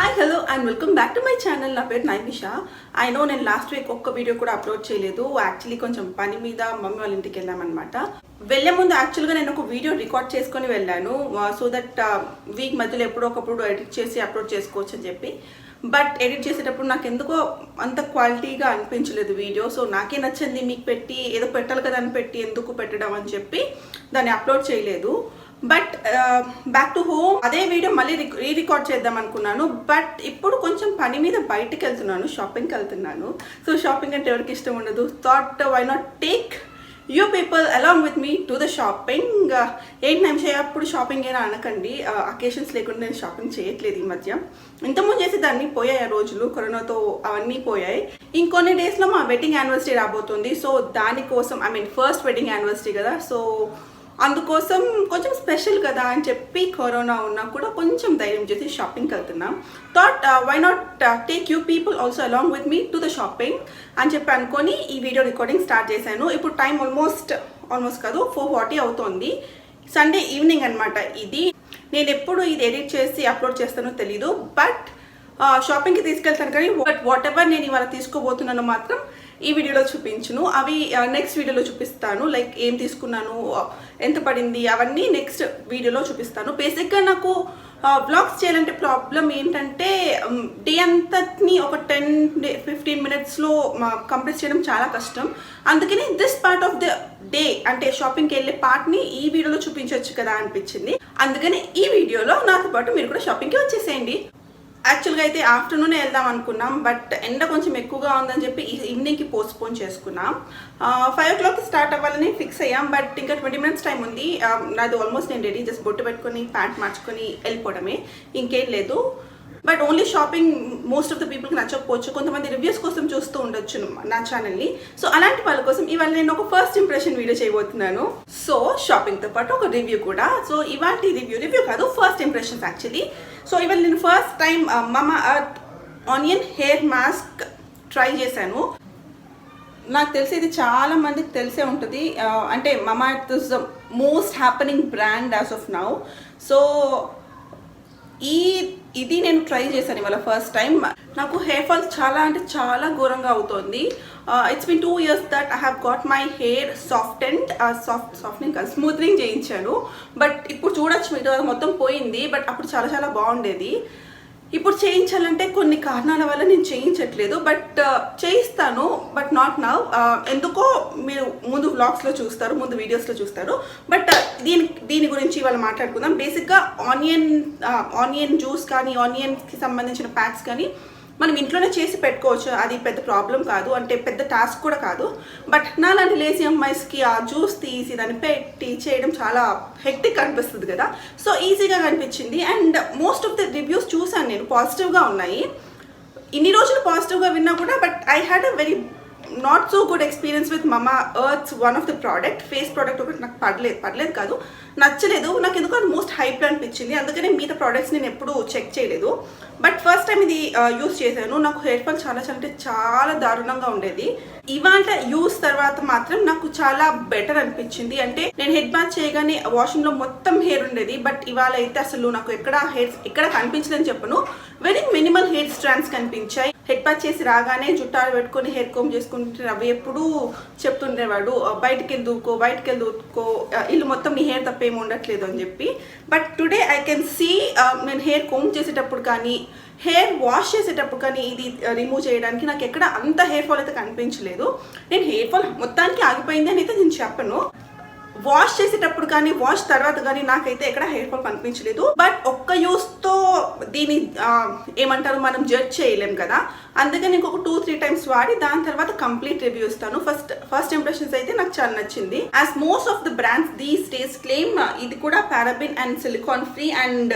Hi hello and welcome back to my channel. నా పేరు Naimisha. I know నేను last week ఒక్క వీడియో కూడా అప్లోడ్ చేయలేదు. యాక్చువల్లీ కొంచెం పని మీద మమ్మీ వాళ్ళ ఇంటికి వెళ్ళామన్నమాట. వెళ్ళే ముందు యాక్చువల్గా నేను ఒక వీడియో రికార్డ్ చేసుకొని వెళ్ళాను, సో దట్ వీక్ మధ్యలో ఎప్పుడో ఒకప్పుడు ఎడిట్ చేసి అప్లోడ్ చేసుకోవచ్చు అని చెప్పి. బట్ ఎడిట్ చేసేటప్పుడు నాకు ఎందుకో అంత క్వాలిటీగా అనిపించలేదు వీడియో. సో నాకే నచ్చింది, మీకు పెట్టి ఏదో పెట్టాలి కదా అని పెట్టి ఎందుకు పెట్టడం అని చెప్పి దాన్ని అప్లోడ్ చేయలేదు. బట్ బ్యాక్ టు హోమ్ అదే వీడియో మళ్ళీ రికార్డ్ చేద్దాం అనుకున్నాను. బట్ ఇప్పుడు కొంచెం పని మీద బయటకు వెళ్తున్నాను, షాపింగ్కి వెళ్తున్నాను. సో షాపింగ్ అంటే ఎవరికి ఇష్టం ఉండదు. Thought why not take you people along with me to the shopping. ఏంటి నిమిషం అప్పుడు షాపింగ్ అయినా అనకండి, అకేషన్స్ లేకుండా నేను షాపింగ్ చేయట్లేదు ఈ మధ్య. ఇంతకుముందు చేసేదాన్ని, పోయాయి ఆ రోజులు, కరోనాతో అవన్నీ పోయాయి. ఇంకొన్ని డేస్లో మా వెడ్డింగ్ యానివర్సరీ రాబోతుంది. సో దానికోసం ఫస్ట్ వెడ్డింగ్ యానివర్సరీ కదా, సో అందుకోసం కొంచెం స్పెషల్ కదా అని చెప్పి కరోనా ఉన్నా కూడా కొంచెం ధైర్యం చేసి షాపింగ్కి వెళ్తున్నాం. Thought why not take you people also along with me to the shopping అని చెప్పి అనుకొని ఈ వీడియో రికార్డింగ్ స్టార్ట్ చేశాను. ఇప్పుడు టైం ఆల్మోస్ట్ కాదు 4:40 అవుతుంది. సండే ఈవినింగ్ అనమాట ఇది. నేను ఎప్పుడు ఇది ఎడిట్ చేసి అప్లోడ్ చేస్తానో తెలీదు, బట్ షాపింగ్కి తీసుకెళ్తాను. కానీ వాట్ ఎవర్ నేను ఇవాళ తీసుకోబోతున్నానో మాత్రం ఈ వీడియోలో చూపించును. అవి నెక్స్ట్ వీడియోలో చూపిస్తాను. లైక్ ఏం తీసుకున్నాను, ఎంత పడింది, అవన్నీ నెక్స్ట్ వీడియోలో చూపిస్తాను. బేసిక్గా నాకు వ్లాగ్స్ చేయాలంటే ప్రాబ్లం ఏంటంటే డే అంతని ఒక 10-15 మినిట్స్లో కంప్లీట్ చేయడం చాలా కష్టం. అందుకని this part of the day అంటే షాపింగ్కి వెళ్ళే పార్ట్ని ఈ వీడియోలో చూపించవచ్చు కదా అనిపించింది. అందుకని ఈ వీడియోలో నాతో పాటు మీరు కూడా షాపింగ్కి వచ్చేసేయండి. యాక్చువల్గా అయితే ఆఫ్టర్నూనే వెళ్దాం అనుకున్నాం, బట్ ఎండ కొంచెం ఎక్కువగా ఉందని చెప్పి ఈవినింగ్కి పోస్ట్పోన్ చేసుకున్నాం. 5 o'clockకి స్టార్ట్ అవ్వాలని ఫిక్స్ అయ్యాం, బట్ ఇంకా 20 minutes టైం ఉంది. నాది ఆల్మోస్ట్ నేను రెడీ, జస్ట్ బొట్టు పెట్టుకొని ప్యాంట్ మార్చుకొని వెళ్ళిపోవడమే, ఇంకేం లేదు. But only shopping most of the పీపుల్కి నచ్చకపోవచ్చు, కొంతమంది రివ్యూస్ కోసం చూస్తూ ఉండొచ్చు నా ఛానల్ని. సో అలాంటి వాళ్ళ కోసం ఇవాళ నేను ఒక ఫస్ట్ ఇంప్రెషన్ వీడియో చేయబోతున్నాను. సో షాపింగ్తో పాటు ఒక రివ్యూ కూడా. సో ఇవాళ రివ్యూ కాదు, ఫస్ట్ ఇంప్రెషన్స్ యాక్చువల్లీ. సో ఇవాళ నేను first time Mamaearth onion hair mask try చేశాను. నాకు తెలిసి ఇది చాలా మందికి తెలిసే ఉంటుంది. అంటే Mamaearth is the most happening brand as of now. So ఇది నేను ట్రై చేశాను ఇవాళ ఫస్ట్ టైం. నాకు హెయిర్ ఫాల్ చాలా అంటే చాలా ఘోరంగా అవుతుంది. It's been 2 years that I have got my hair softening కాదు, స్మూత్నింగ్ చేయించాను. బట్ ఇప్పుడు చూడొచ్చు మీరు, అది మొత్తం పోయింది. బట్ అప్పుడు చాలా చాలా బాగుండేది. ఇప్పుడు చేయించాలంటే కొన్ని కారణాల వల్ల నేను చేయించట్లేదు, బట్ చేయిస్తాను, బట్ నాట్ నౌ. ఎందుకో మీరు ముందు వ్లాగ్స్లో చూస్తారు, ముందు వీడియోస్లో చూస్తారు. బట్ దీని గురించి ఇవాళ మాట్లాడుకుందాం. బేసిక్గా ఆనియన్ జ్యూస్ కానీ, ఆనియన్కి సంబంధించిన ప్యాక్స్ కానీ మనం ఇంట్లోనే చేసి పెట్టుకోవచ్చు. అది పెద్ద ప్రాబ్లం కాదు, అంటే పెద్ద టాస్క్ కూడా కాదు. బట్ నాలాంటి లేజీ అమ్మాయిస్కి ఆ జ్యూస్ తీసి దాన్ని పెట్టి చేయడం చాలా హెక్టిక్ అనిపిస్తుంది కదా. సో ఈజీగా కనిపించింది. And most of the reviews చూసాను నేను, పాజిటివ్గా ఉన్నాయి. ఇన్ని రోజులు పాజిటివ్గా విన్నా కూడా, but I had a very not so good experience with Mamaearth's one of the product. Face product ఒకటి నాకు పడలేదు కాదు, నచ్చలేదు. నాకు ఎందుకు అది మోస్ట్ హైప్ అనిపించింది. అందుకనే మిగతా ప్రోడక్ట్స్ నేను ఎప్పుడు చెక్ చేయలేదు. బట్ ఫస్ట్ టైం ఇది యూస్ చేశాను. నాకు హెయిర్ ఫాల్ చాలా అంటే చాలా దారుణంగా ఉండేది. ఇవాళ యూస్ తర్వాత మాత్రం నాకు చాలా బెటర్ అనిపించింది. అంటే నేను హెడ్ బాత్ చేయగానే వాషింగ్లో మొత్తం హెయిర్ ఉండేది, బట్ ఇవాళ అయితే అసలు నాకు ఎక్కడ కనిపించలేదని చెప్పను. వెరీ మినిమల్ హెయిర్ స్ట్రాండ్స్ కనిపించాయి. హెడ్ బాత్ చేసి రాగానే జుట్టాలు పెట్టుకొని హెయిర్ కోమ్ చేసుకుంటే అవి ఎప్పుడు చెప్తుండేవాడు, బయటికి వెళ్ళి దూకో, ఇల్లు మొత్తం నీ హెయిర్ తప్ప ఏమి ఉండట్లేదు అని చెప్పి. But today I can see, నేను హెయిర్ కోమ్ చేసేటప్పుడు కానీ, హెయిర్ వాష్ చేసేటప్పుడు కానీ ఇది రిమూవ్ చేయడానికి నాకు ఎక్కడ అంత హెయిర్ ఫాల్ అయితే కనిపించలేదు. నేను హెయిర్ ఫాల్ మొత్తానికి ఆగిపోయింది అని అయితే నేను చెప్పను. వాష్ చేసేటప్పుడు కానీ, వాష్ తర్వాత కానీ నాకైతే ఎక్కడ హెయిర్ ఫాల్ కనిపించలేదు. బట్ ఒక్క యూస్తో దీన్ని ఏమంటారు, మనం జడ్జ్ చేయలేం కదా. అందుకని ఇంకొక 2-3 times వాడి దాని తర్వాత కంప్లీట్ రివ్యూ ఇస్తాను. ఫస్ట్ ఇంప్రెషన్స్ అయితే నాకు చాలా నచ్చింది. As most of the brands these days claim ఇది కూడా paraben and silicon free and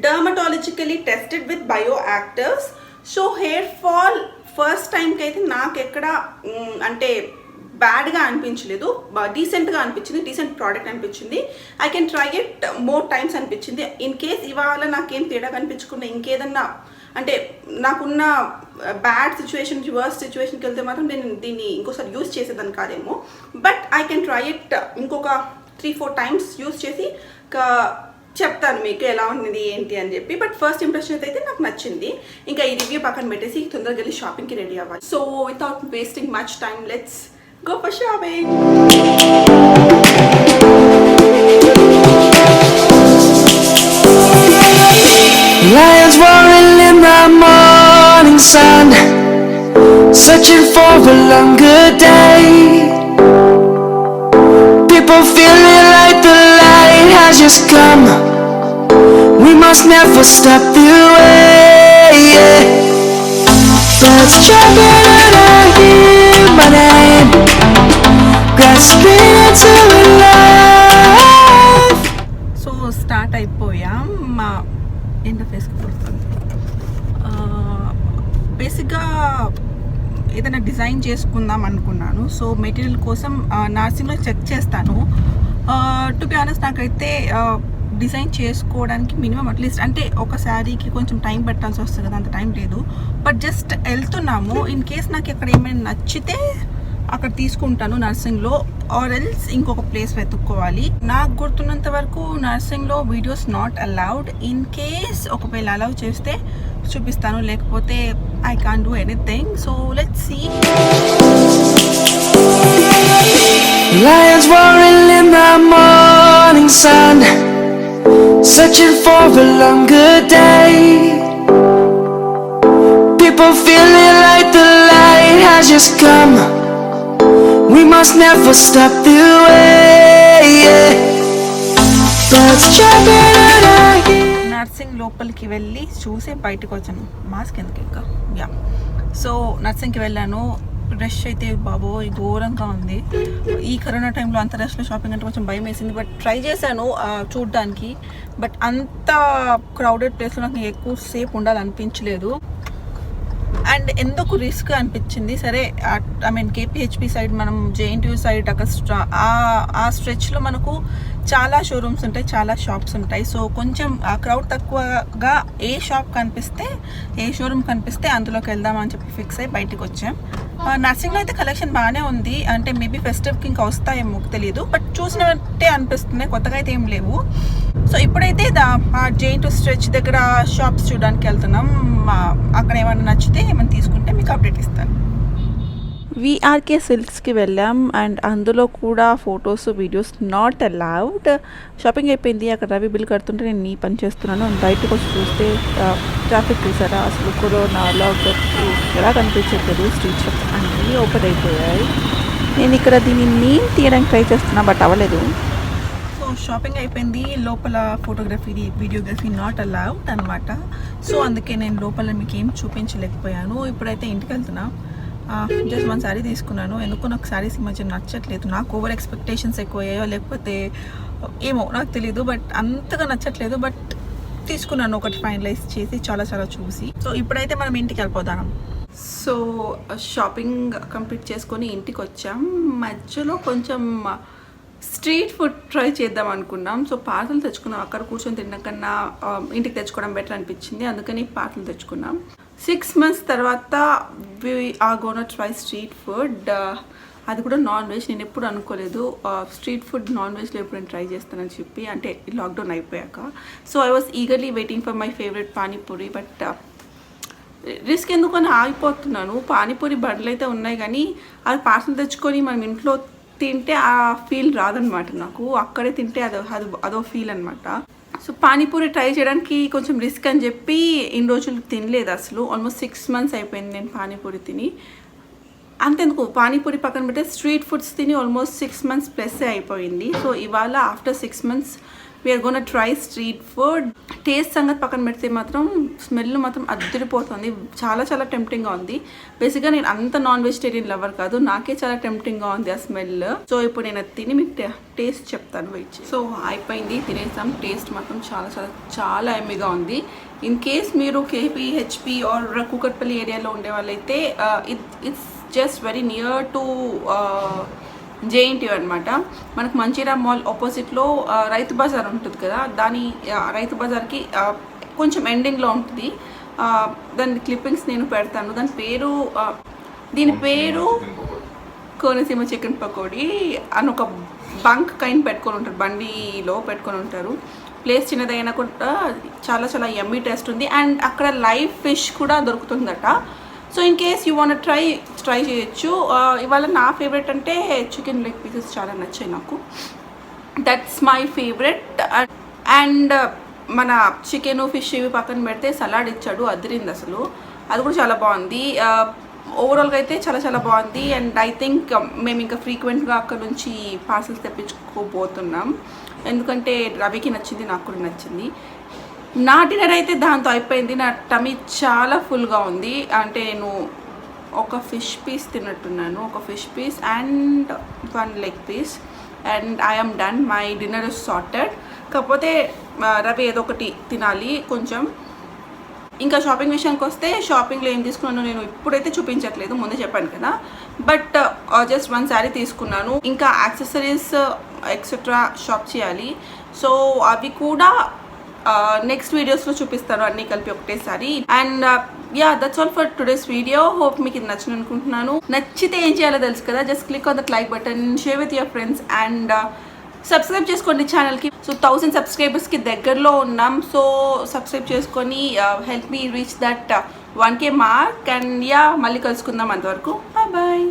dermatologically tested with bio actives. So hair fall first టైంకి అయితే నాకు ఎక్కడ అంటే బ్యాడ్గా అనిపించలేదు, డీసెంట్గా అనిపించింది, డీసెంట్ ప్రోడక్ట్ అనిపించింది. I can try it more times అనిపించింది. ఇన్ కేస్ ఇవాళ నాకేం తేడా కనిపించకుండా ఇంకేదన్నా అంటే నాకున్న బ్యాడ్ సిచ్యువేషన్, వర్స్ట్ సిచ్యువేషన్కి వెళ్తే మాత్రం నేను దీన్ని ఇంకోసారి యూజ్ చేసేదాన్ని కాదేమో. But I can try it ఇంకొక 3-4 times యూజ్ చేసి చెప్తాను మీకు ఎలా ఉంది ఏంటి అని చెప్పి. బట్ ఫస్ట్ ఇంప్రెషన్ అయితే నాకు నచ్చింది. ఇంకా ఈ రివ్యూ పక్కన పెట్టేసి తొందరగా వెళ్ళి షాపింగ్కి రెడీ అవ్వాలి. So without wasting much time let's go for shopping. Lions roaring in the morning sun, searching for a longer day. People feeling like the light has just come. We must never stop the way. Yeah. Birds jumping and I hear my name, grasping into life. So start అయిపోయాం. మా ఇంటర్ఫేస్కి పడుతుంది. బేసిక్గా ఏదైనా design చేసుకుందాం అనుకున్నాను. So material కోసం నర్సింగ్లో check చేస్తాను. To be honest నాకైతే డిజైన్ చేసుకోవడానికి మినిమం అట్లీస్ట్ అంటే ఒక శారీకి కొంచెం టైం పెట్టాల్సి వస్తుంది కదా, అంత టైం లేదు. బట్ జస్ట్ వెళ్తున్నాము. ఇన్ కేస్ నాకు ఎక్కడ ఏమైనా నచ్చితే అక్కడ తీసుకుంటాను నర్సింగ్లో, ఆర్ ఎల్స్ ఇంకొక ప్లేస్ వెతుక్కోవాలి. నాకు గుర్తున్నంత వరకు నర్సింగ్లో videos not allowed. In case ఒకవేళ అలౌ చేస్తే చూపిస్తాను, లేకపోతే I can't do anything. So let's see. Lions roaring in the morning sun, searching for a longer day. People feeling like the light has just come. We must never stop the way. Yeah. Birds jumping and I hear. Nursing లోపలికి వెళ్ళి చూసి బయటకు వచ్చాను. Mask ఎందుకు ఇంకా yeah. So నర్సింగ్కి వెళ్ళాను. Rush అయితే బాబోయ్ ఘోరంగా ఉంది. ఈ కరోనా టైంలో అంత రష్లో షాపింగ్ అంటే కొంచెం భయం వేసింది. బట్ ట్రై చేశాను చూడడానికి. బట్ అంత క్రౌడెడ్ ప్లేస్లో నాకు ఎక్కువసేపు ఉండాలనిపించలేదు. అండ్ ఎందుకు రిస్క్ అనిపించింది. సరే ఐ మీన్ కేపీహెచ్పి సైడ్, మనం జేఎన్టీయూ సైడ్ అక్కడ ఆ స్ట్రెచ్లో మనకు చాలా షోరూమ్స్ ఉంటాయి, చాలా షాప్స్ ఉంటాయి. సో కొంచెం ఆ క్రౌడ్ తక్కువగా ఏ షాప్ కనిపిస్తే, ఏ షోరూమ్ కనిపిస్తే అందులోకి వెళ్దామని చెప్పి ఫిక్స్ అయ్యి బయటకు వచ్చాం. నర్సింగ్లో అయితే కలెక్షన్ బాగానే ఉంది. అంటే మేబీ ఫెస్టివ్కి ఇంకా వస్తాయేమో తెలియదు. బట్ చూసినట్టే అనిపిస్తుంది, కొత్తగా అయితే ఏం లేవు. సో ఇప్పుడైతే జేఎన్టీయూ స్ట్రెచ్ దగ్గర షాప్స్ చూడడానికి వెళ్తున్నాం. అక్కడ ఏమైనా నచ్చితే ఏమైనా తీసుకుంటే మీకు అప్డేట్ ఇస్తాను. విఆర్కే సిల్క్స్కి వెళ్ళాం. అండ్ అందులో కూడా photos videos not allowed. Shopping అయిపోయింది. అక్కడ రవి బిల్ కడుతుంటే నేను నీ పని చేస్తున్నాను. బయటకు వచ్చి చూస్తే ట్రాఫిక్ చూసారా, అసలు కరోనా లాక్డౌన్ ఎలా కనిపించట్లేదు. స్ట్రీట్ షాప్స్ అన్నీ ఓపెన్ అయిపోయాయి. నేను ఇక్కడ దీన్ని నేను తీయడానికి ట్రై చేస్తున్నా, బట్ అవ్వలేదు. సో షాపింగ్ అయిపోయింది. లోపల ఫోటోగ్రఫీ వీడియోగ్రఫీ నాట్ అలౌడ్ అనమాట. సో అందుకే నేను లోపల మీకు ఏం చూపించలేకపోయాను. ఇప్పుడైతే ఇంటికి వెళ్తున్నా. జస్ట్ వన్ శారీ తీసుకున్నాను. ఎందుకో నాకు శారీస్ ఈ మధ్య నచ్చట్లేదు. నాకు ఓవర్ ఎక్స్పెక్టేషన్స్ ఎక్కువయ్యాయో లేకపోతే ఏమో నాకు తెలీదు. బట్ అంతగా నచ్చట్లేదు. బట్ తీసుకున్నాను ఒకటి ఫైనలైజ్ చేసి, చాలా చూసి. సో ఇప్పుడైతే మనం ఇంటికి వెళ్ళిపోదాం. సో షాపింగ్ కంప్లీట్ చేసుకొని ఇంటికి వచ్చాం. మధ్యలో కొంచెం స్ట్రీట్ ఫుడ్ ట్రై చేద్దాం అనుకున్నాం. సో పార్సల్ తెచ్చుకున్నాం. అక్కడ కూర్చొని తినడం కన్నా ఇంటికి తెచ్చుకోవడం బెటర్ అనిపించింది. అందుకని పార్సల్ తెచ్చుకున్నాం. 6 months తర్వాత we are gonna try street food. అది కూడా నాన్ వెజ్. నేను ఎప్పుడు అనుకోలేదు స్ట్రీట్ ఫుడ్ నాన్ వెజ్లో ఎప్పుడు నేను ట్రై చేస్తానని చెప్పి, అంటే లాక్డౌన్ అయిపోయాక. So I was eagerly waiting for my favourite panipuri. But risk ఎందుకని ఆగిపోతున్నాను. పానీపూరి బండ్లు అయితే ఉన్నాయి, కానీ అది పార్సల్ తెచ్చుకొని మనం ఇంట్లో తింటే ఆ ఫీల్ రాదనమాట నాకు. అక్కడే తింటే అదో ఫీల్ అనమాట. సో పానీపూరి ట్రై చేయడానికి కొంచెం రిస్క్ అని చెప్పి ఇన్ని రోజులు తినలేదు అసలు. ఆల్మోస్ట్ 6 months అయిపోయింది నేను పానీపూరి తిని. అంతెందుకు పానీపూరి పక్కన పెడితే స్ట్రీట్ ఫుడ్స్ తిని ఆల్మోస్ట్ 6 months ప్లస్ అయిపోయింది. సో ఇవాళ after 6 months we are gonna try street food. Taste సంగతి పక్కన పెడితే మాత్రం స్మెల్ మాత్రం అద్దరిపోతుంది. చాలా టెంప్టింగ్గా ఉంది. బేసిక్గా నేను అంత నాన్ వెజిటేరియన్ లవర్ కాదు, నాకే చాలా టెంప్టింగ్గా ఉంది ఆ స్మెల్. సో ఇప్పుడు నేను అది తిని మీకు టేస్ట్ చెప్తాను. వెయిట్. సో అయిపోయింది, తినేసాం. టేస్ట్ మాత్రం చాలా ఎమ్మిగా ఉంది. ఇన్ కేస్ మీరు కేపీహెచ్పి ఆర్ కూకట్పల్లి ఏరియాలో ఉండే వాళ్ళైతే it's just very near to JNTU అనమాట. మనకు మంచిర్యాల మాల్ ఆపోజిట్లో రైతు బజార్ ఉంటుంది కదా, దాని రైతు బజార్కి కొంచెం ఎండింగ్లో ఉంటుంది. దాని క్లిప్పింగ్స్ నేను పెడతాను. దీని పేరు కోనసీమ చికెన్ పకోడీ అని ఒక బంక్ కైండ్ పెట్టుకొని ఉంటారు, బండిలో పెట్టుకొని ఉంటారు. ప్లేస్ చిన్నదైనా కూడా చాలా చాలా యమ్మీ టేస్ట్ ఉంది. అండ్ అక్కడ లైవ్ ఫిష్ కూడా దొరుకుతుందట. So in case you want try చేయొచ్చు. ఇవాళ నా ఫేవరెట్ అంటే చికెన్ లెగ్ పీసెస్ చాలా నచ్చాయి నాకు. That's my favourite. అండ్ మన చికెన్ ఫిష్ ఇవి పక్కన పెడితే సలాడ్ ఇచ్చాడు, అదిరింది అసలు. అది కూడా చాలా బాగుంది. ఓవరాల్గా అయితే చాలా చాలా బాగుంది. అండ్ ఐ థింక్ మేము ఇంకా ఫ్రీక్వెంట్గా అక్కడ నుంచి పార్సల్స్ తెప్పించుకోబోతున్నాం, ఎందుకంటే రవికి నచ్చింది, నాకు కూడా నచ్చింది. నా డిన్నర్ అయితే దాంతో అయిపోయింది. నా టమీ చాలా ఫుల్గా ఉంది. అంటే నేను ఒక ఫిష్ పీస్ తిన్నట్టున్నాను, ఒక fish piece and 1 leg piece. And I'm done, my dinner is sorted. కాకపోతే రవి ఏదో ఒకటి తినాలి కొంచెం. ఇంకా షాపింగ్ విషయానికి వస్తే షాపింగ్లో ఏం తీసుకున్నాను నేను ఇప్పుడైతే చూపించట్లేదు, ముందే చెప్పాను కదా. బట్ జస్ట్ 1 శారీ తీసుకున్నాను. ఇంకా యాక్సెసరీస్ ఎక్సెట్రా షాప్ చేయాలి. సో అవి కూడా నెక్స్ట్ వీడియోస్లో చూపిస్తాను, అన్నీ కలిపి ఒకటేసారి. And yeah, that's all for today's video. Hope మీకు ఇది నచ్చింది అనుకుంటున్నాను. నచ్చితే ఏం చేయాలో తెలుసు కదా, just click on that like button, share with your friends and subscribe చేసుకోండి ఛానల్కి. సో 1000 సబ్స్క్రైబర్స్కి దగ్గరలో ఉన్నాం. సో సబ్స్క్రైబ్ చేసుకొని help me reach that 1K mark. And yeah, మళ్ళీ కలుసుకుందాం. అంతవరకు బాయ్ బాయ్.